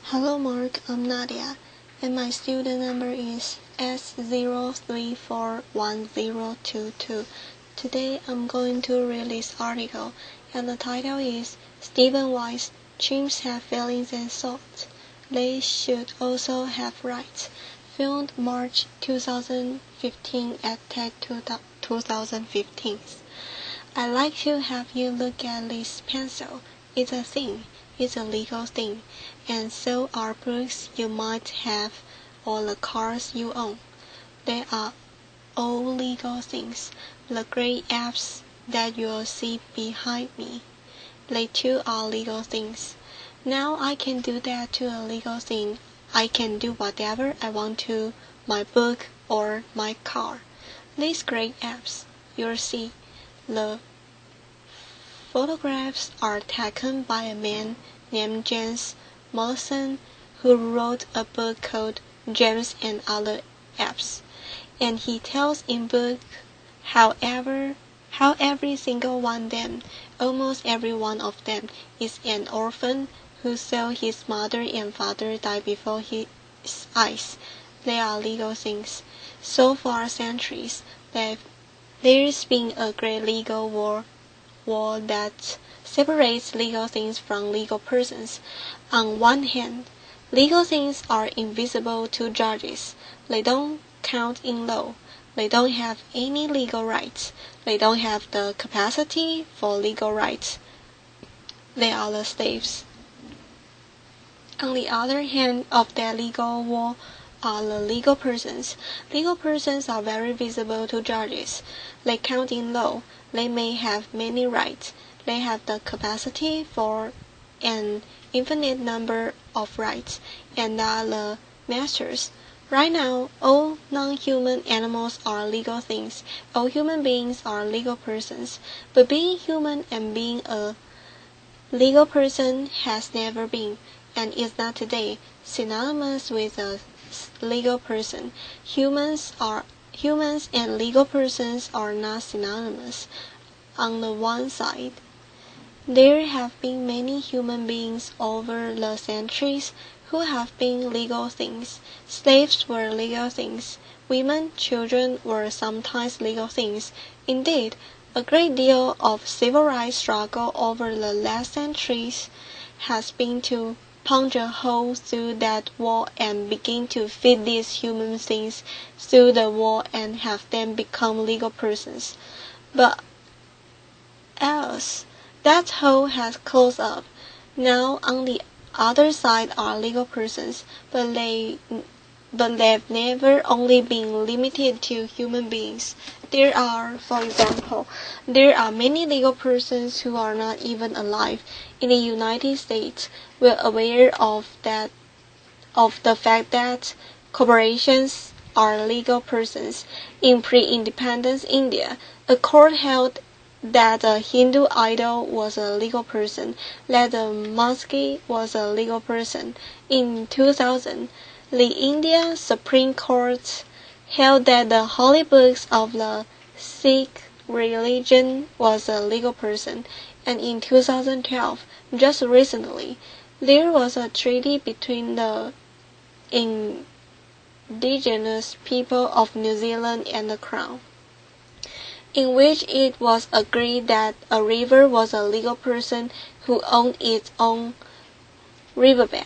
Hello Mark, I'm Nadia, and my student number is S0341022. Today I'm going to read this article, and the title is Stephen Wise, Chimps Have Feelings and Thoughts. They Should Also Have Rights. Filmed March 2015 at TED 2015. I'd like to have you look at this pencil. It's a thing. It's a legal thing, and so are books you might have or the cars you own. They are all legal things. The gray apps that you'll see behind me, they too are legal things. Now I can do that to a legal thing. I can do whatever I want to my book or my car. These gray apps, you'll see, the photographs are taken by a man named James Mollison, who wrote a book called James and Other Apps, and he tells in book how every single one of them, almost every one of them, is an orphan who saw his mother and father die before his eyes. They are legal things. So for centuries, there's been a great legal wall that separates legal things from legal persons. On one hand, legal things are invisible to judges. They don't count in law. They don't have any legal rights. They don't have the capacity for legal rights. They are the slaves. On the other hand of that legal wall are the legal persons. Legal persons are very visible to judges. They count in law. They may have many rights. They have the capacity for an infinite number of rights, and are the masters. Right now, all non-human animals are legal things. All human beings are legal persons. But being human and being a legal person has never been, and is not today, synonymous with a legal person. Humans and legal persons are not synonymous. On the one side, there have been many human beings over the centuries who have been legal things. Slaves were legal things. Women, children were sometimes legal things. Indeed, a great deal of civil rights struggle over the last centuries has been to punch a hole through that wall and begin to feed these human things through the wall and have them become legal persons. But else, that hole has closed up. Now on the other side are legal persons, but they've never only been limited to human beings. There are, for example, many legal persons who are not even alive. In the United States, we're aware of the fact that corporations are legal persons. In pre-independence India, a court held that a Hindu idol was a legal person, that a mosque was a legal person. In 2000, the Indian Supreme Court held that the holy books of the Sikh religion was a legal person, and in 2012, just recently, there was a treaty between the indigenous people of New Zealand and the Crown, in which it was agreed that a river was a legal person who owned its own riverbed.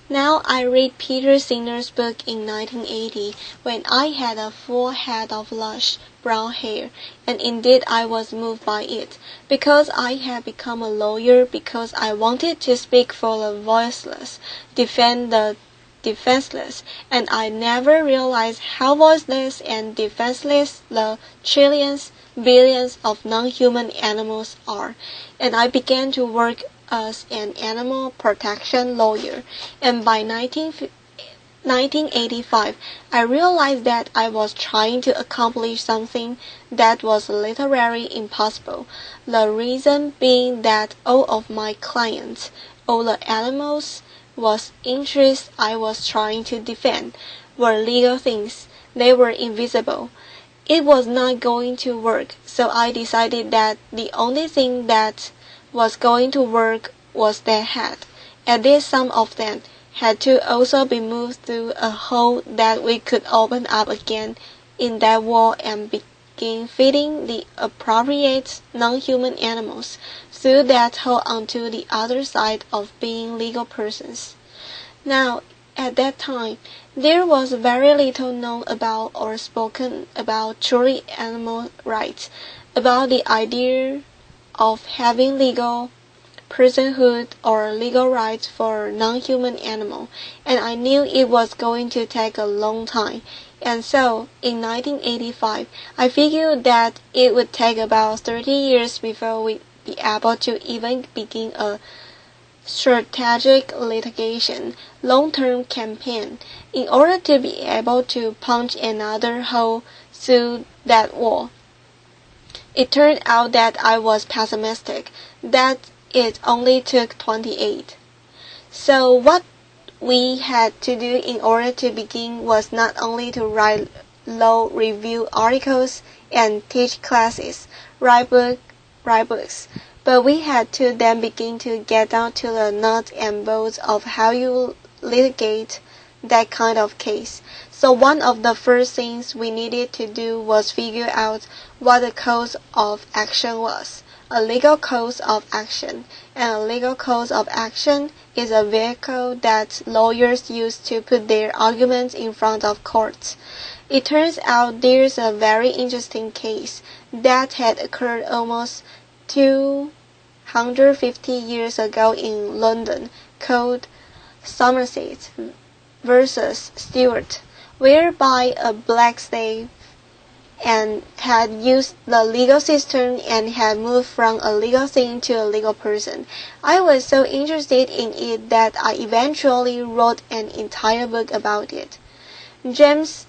Now I read Peter Singer's book in 1980 when I had a full head of lush brown hair, and indeed I was moved by it, because I had become a lawyer, because I wanted to speak for the voiceless, defend the defenseless, and I never realized how voiceless and defenseless the trillions, billions of non-human animals are, and I began to work as an animal protection lawyer, and by 1985, I realized that I was trying to accomplish something that was literally impossible, the reason being that all of my clients, all the animals whose interests I was trying to defend, were legal things. They were invisible. It was not going to work, so I decided that the only thing that was going to work was their head, and least some of them had to also be moved through a hole that we could open up again in that wall and begin feeding the appropriate non-human animals through that hole onto the other side of being legal persons. Now, at that time, there was very little known about or spoken about truly animal rights, about the idea of having legal personhood or legal rights for non-human animal, and I knew it was going to take a long time. And so, in 1985, I figured that it would take about 30 years before we'd be able to even begin a strategic litigation, long-term campaign, in order to be able to punch another hole through that wall. It turned out that I was pessimistic, that it only took 28. So what we had to do in order to begin was not only to write law review articles and teach classes, write books, but we had to then begin to get down to the nuts and bolts of how you litigate that kind of case. So one of the first things we needed to do was figure out what the cause of action was. A legal cause of action, and a legal cause of action is a vehicle that lawyers use to put their arguments in front of courts. It turns out there's a very interesting case that had occurred almost 250 years ago in London called Somerset versus Stewart, whereby a black slave and had used the legal system and had moved from a legal thing to a legal person. I was so interested in it that I eventually wrote an entire book about it. James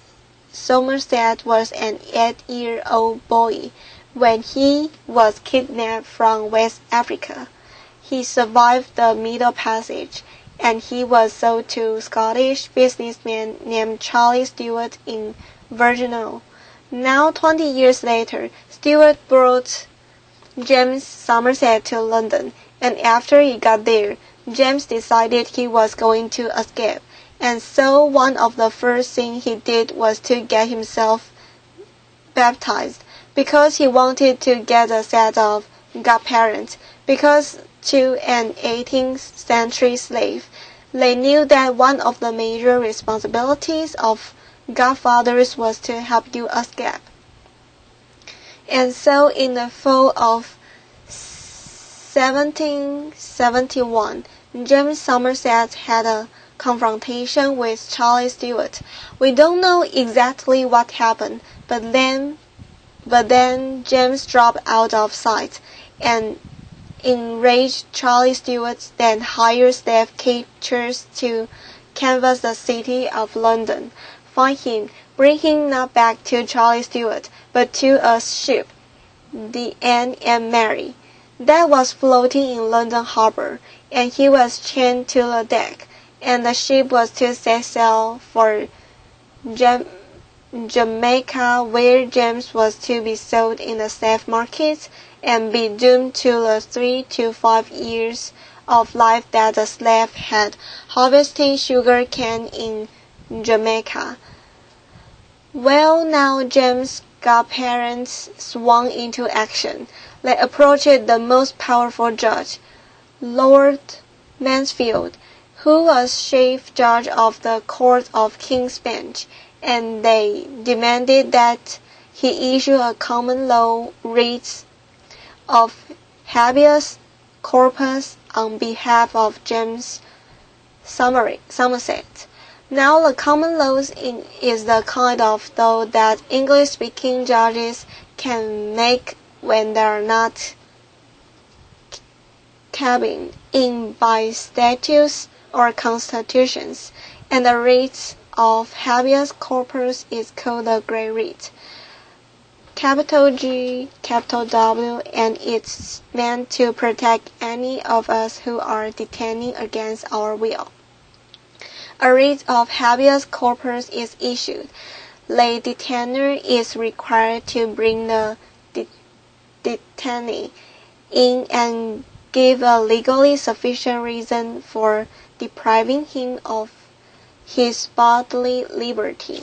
Somerset was an 8-year-old boy when he was kidnapped from West Africa. He survived the Middle Passage, and he was sold to a Scottish businessman named Charlie Stewart in Virginia. Now 20 years later, Stewart brought James Somerset to London, and after he got there, James decided he was going to escape, and so one of the first things he did was to get himself baptized, because he wanted to get a set of godparents, because to an 18th century slave, they knew that one of the major responsibilities of godfathers was to help you escape. And so in the fall of 1771, James Somerset had a confrontation with Charlie Stewart. We don't know exactly what happened, but then James dropped out of sight, and enraged Charlie Stewart then hired slave catchers to canvass the city of London, find him, bring him not back to Charlie Stewart, but to a ship, the Anne and Mary, that was floating in London Harbour, and he was chained to the deck, and the ship was to set sail for Jamaica, where James was to be sold in the slave market and be doomed to the 3 to 5 years of life that the slave had harvesting sugar cane in Jamaica. Well, now James' godparents swung into action. They approached the most powerful judge, Lord Mansfield, who was chief judge of the Court of King's Bench, and they demanded that he issue a common law writ of habeas corpus on behalf of James Somerset. Now the common law is the kind of law that English-speaking judges can make when they are not cabined in by statutes or constitutions, and the writ of habeas corpus is called the Great Writ. Capital G, capital W, and it's meant to protect any of us who are detaining against our will. A writ of habeas corpus is issued. The detainer is required to bring the detainee in and give a legally sufficient reason for depriving him of his bodily liberty.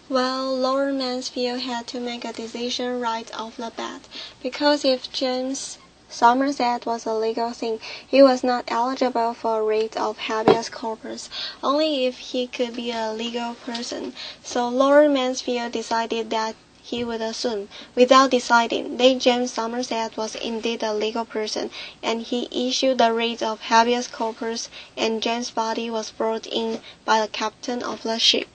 Well, Lord Mansfield had to make a decision right off the bat, because if James Somerset was a legal thing, he was not eligible for a writ of habeas corpus, only if he could be a legal person. So Lord Mansfield decided that he would assume, without deciding, that James Somerset was indeed a legal person, and he issued the writ of habeas corpus, and James' body was brought in by the captain of the ship.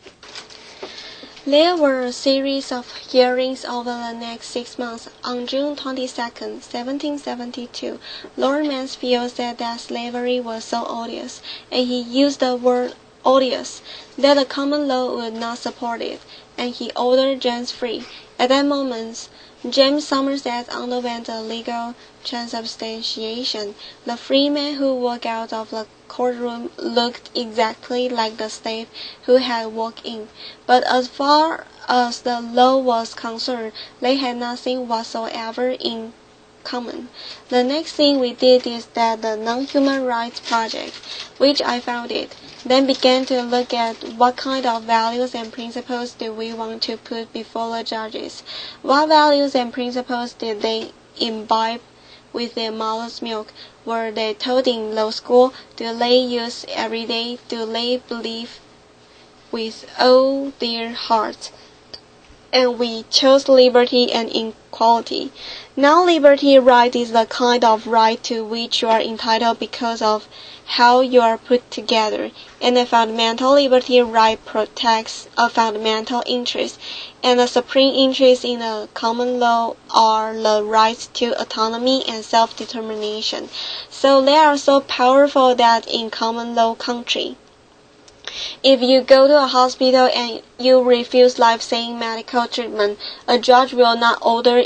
There were a series of hearings over the next 6 months. On June 22, 1772, Lord Mansfield said that slavery was so odious, and he used the word odious, that the common law would not support it, and he ordered James free. At that moment, James Somerset underwent a legal transubstantiation. The free man who walked out of the courtroom looked exactly like the slave who had walked in, but as far as the law was concerned, they had nothing whatsoever in common. The next thing we did is that the Non-Human Rights Project, which I founded, then began to look at what kind of values and principles did we want to put before the judges. What values and principles did they imbibe with their mother's milk? Were they taught in law school? Do they use every day? Do they believe with all their heart? And we chose liberty and equality. Now liberty right is the kind of right to which you are entitled because of how you are put together, and a fundamental liberty right protects a fundamental interest, and the supreme interest in the common law are the rights to autonomy and self-determination. So they are so powerful that in common law country, if you go to a hospital and you refuse life-saving medical treatment, a judge will not order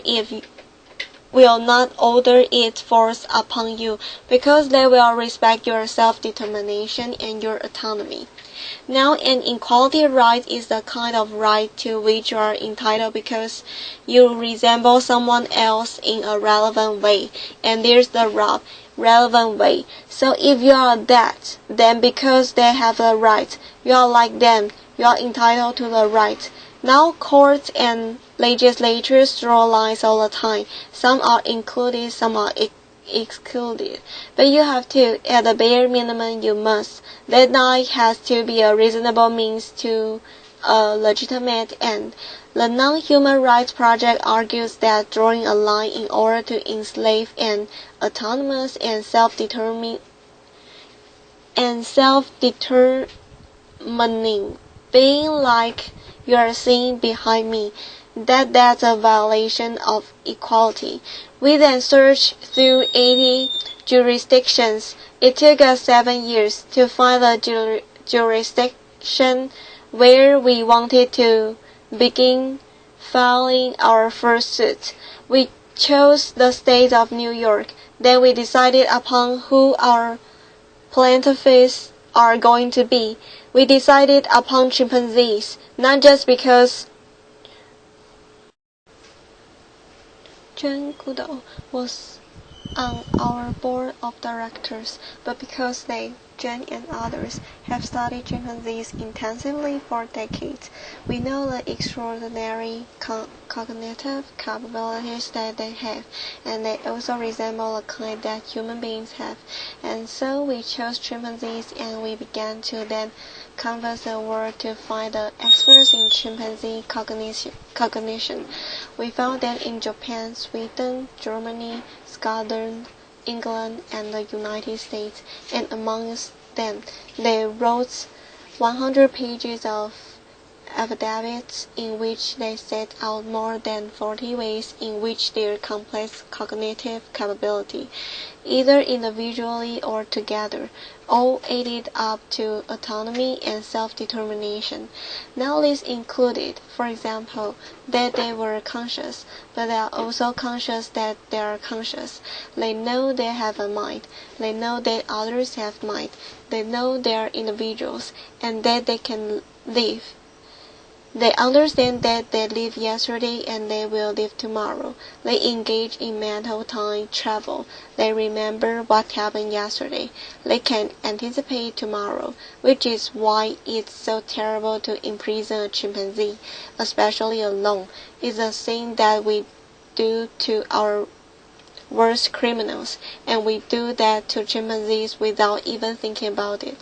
it forced upon you, because they will respect your self-determination and your autonomy. Now, an equality right is the kind of right to which you are entitled because you resemble someone else in a relevant way, and there's the rub, relevant way. So if you are that, then because they have a right, you are like them, you are entitled to the right. Now courts and legislatures draw lines all the time. Some are included, some are excluded. But you have to, at the bare minimum, you must. That line has to be a reasonable means to a legitimate end. The Non-Human Rights Project argues that drawing a line in order to enslave an autonomous and self-determining being like you are seeing behind me, that's a violation of equality. We then searched through 80 jurisdictions. It took us 7 years to find the jurisdiction where we wanted to begin filing our first suit. We chose the state of New York. Then we decided upon who our plaintiffs are going to be. We decided upon chimpanzees, not just because Jane Goodall was on our board of directors, but because they, Jane and others, have studied chimpanzees intensively for decades. We know the extraordinary cognitive capabilities that they have, and they also resemble the kind that human beings have. And so we chose chimpanzees, and we began to then canvass the world to find the experts in chimpanzee cognition. We found them in Japan, Sweden, Germany, Scotland, England, and the United States, and amongst them, they wrote 100 pages of affidavits in which they set out more than 40 ways in which their complex cognitive capability, either individually or together, all added up to autonomy and self-determination. Now this included, for example, that they were conscious, but they are also conscious that they are conscious. They know they have a mind. They know that others have mind. They know they are individuals, and that they can live They understand that they lived yesterday and they will live tomorrow. They engage in mental time travel. They remember what happened yesterday. They can anticipate tomorrow, which is why it's so terrible to imprison a chimpanzee, especially alone. It's a thing that we do to our worst criminals, and we do that to chimpanzees without even thinking about it.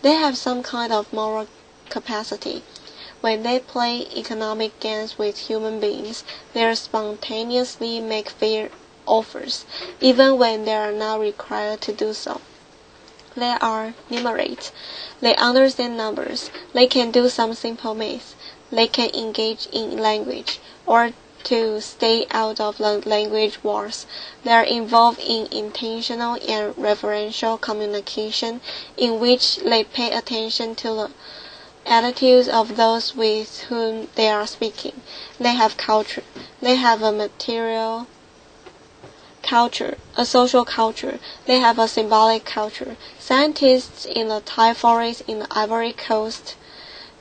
They have some kind of moral capacity. When they play economic games with human beings, they spontaneously make fair offers, even when they are not required to do so. They are numerate. They understand numbers. They can do some simple math. They can engage in language, or to stay out of the language wars. They are involved in intentional and referential communication, in which they pay attention to the attitudes of those with whom they are speaking. They have culture. They have a material culture, a social culture. They have a symbolic culture. Scientists in the Thai forest in the Ivory Coast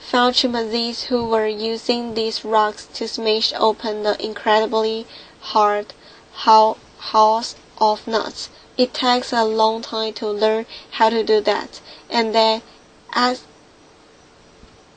found chimpanzees who were using these rocks to smash open the incredibly hard hulls of nuts. It takes a long time to learn how to do that, and they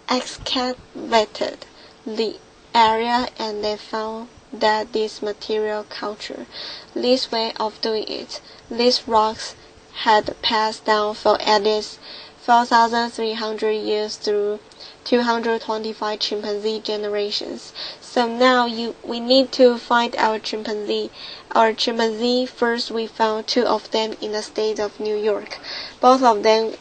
excavated the area and they found that this material culture, this way of doing it, these rocks had passed down for at least 4,300 years through 225 chimpanzee generations. So now we need to find our chimpanzee. Our chimpanzee, first we found 2 of them in the state of New York. Both of them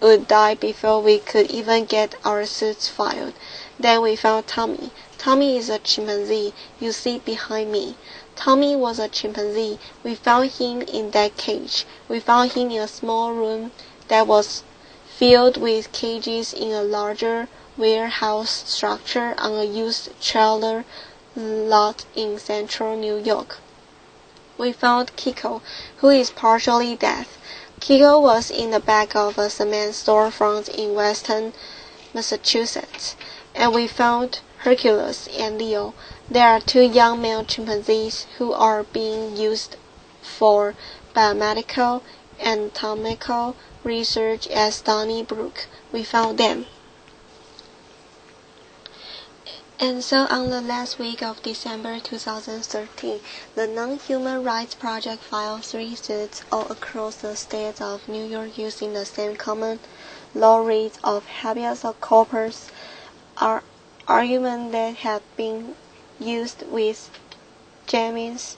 would die before we could even get our suits filed. Then we found Tommy. Tommy is a chimpanzee. You see behind me. Tommy was a chimpanzee. We found him in that cage. We found him in a small room that was filled with cages in a larger warehouse structure on a used trailer lot in central New York. We found Kiko, who is partially deaf. Kiko was in the back of a cement storefront in Western Massachusetts, and we found Hercules and Leo. There are 2 young male chimpanzees who are being used for biomedical and anatomical research at Stony Brook. We found them. And so on the last week of December 2013, the Non-Human Rights Project filed 3 suits all across the state of New York using the same common law writ of habeas corpus argument that had been used with James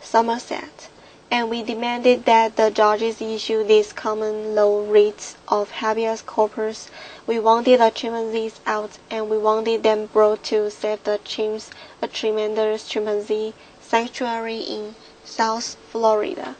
Somerset. And we demanded that the judges issue these common law writs of habeas corpus. We wanted the chimpanzees out, and we wanted them brought to Save the Chimps, a tremendous chimpanzee sanctuary in South Florida,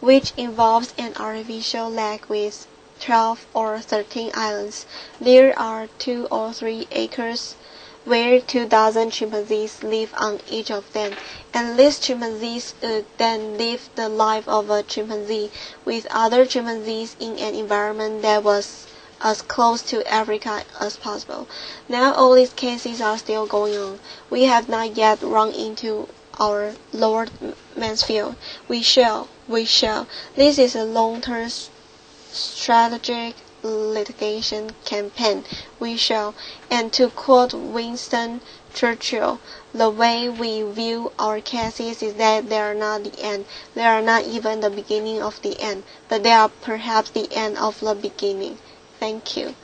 which involves an artificial lake with 12 or 13 islands. There are 2 or 3 acres where 2,000 chimpanzees live on each of them, and these chimpanzees then live the life of a chimpanzee with other chimpanzees in an environment that was as close to Africa as possible. Now all these cases are still going on. We have not yet run into our Lord Mansfield. We shall. This is a long-term strategic litigation campaign. We shall. And to quote Winston Churchill, the way we view our cases is that they are not the end. They are not even the beginning of the end, but they are perhaps the end of the beginning. Thank you.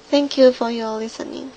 Thank you for your listening.